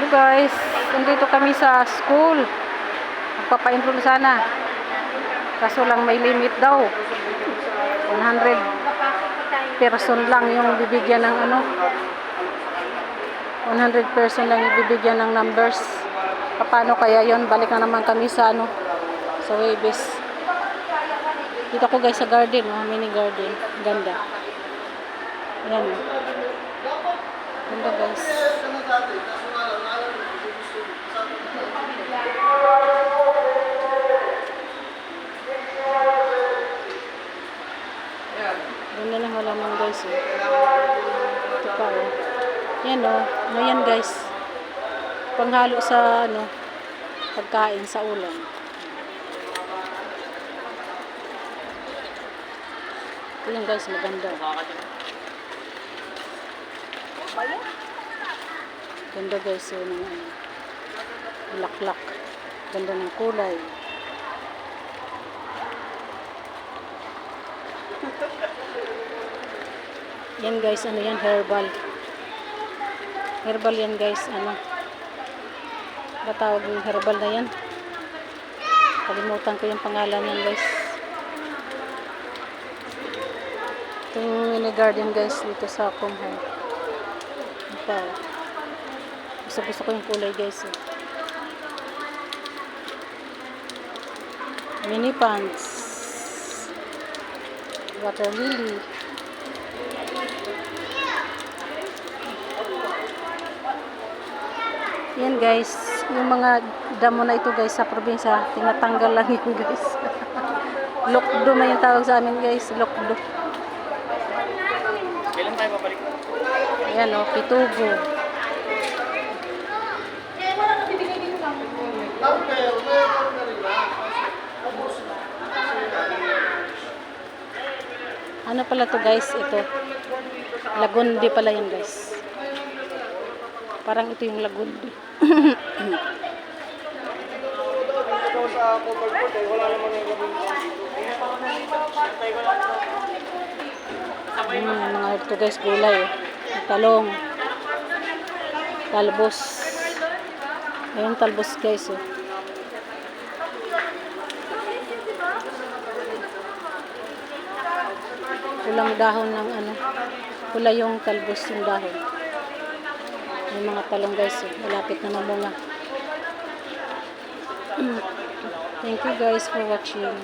Hello guys, nandito kami sa school. Magpapa-enroll sana. Kaso lang may limit daw. 100 person lang yung bibigyan ng 100 person lang yung bibigyan ng numbers. Paano kaya yon? Balik na naman kami sa sa Webes. Dito ko guys sa garden, mini garden. Ganda. Ayan. Ganda guys. Ganda ng halaman guys. Ito pa Yan yan guys. Panghalo sa pagkain sa ulam. Ito yung guys, maganda. Ganda guys ng laklak. Ganda ng kulay. Yan guys, yan, herbal. Herbal yan guys, batawag ng herbal na yan. Kalimutan ko yung pangalan yan guys. Itong mini garden guys, dito sa Kumhay. Ito. Gusto ko yung kulay guys. Mini plants. Water lily. Yan guys, yung mga damo na ito guys sa probinsya, tinatanggal lang yun guys. Lokdo man yung tawag sa amin guys, lokdo. Kailan tayo babalik? Ayan Pitubo. Ano pala to guys, ito. Lagundi pala yan guys. Parang ito yung lagundi. Mga ito guys, gulay. Talong. Talbos. Ayun talbos guys. Pulang dahon ng pula yung talbos yung dahon. May mga talong guys, malapit na mamunga. Thank you guys for watching.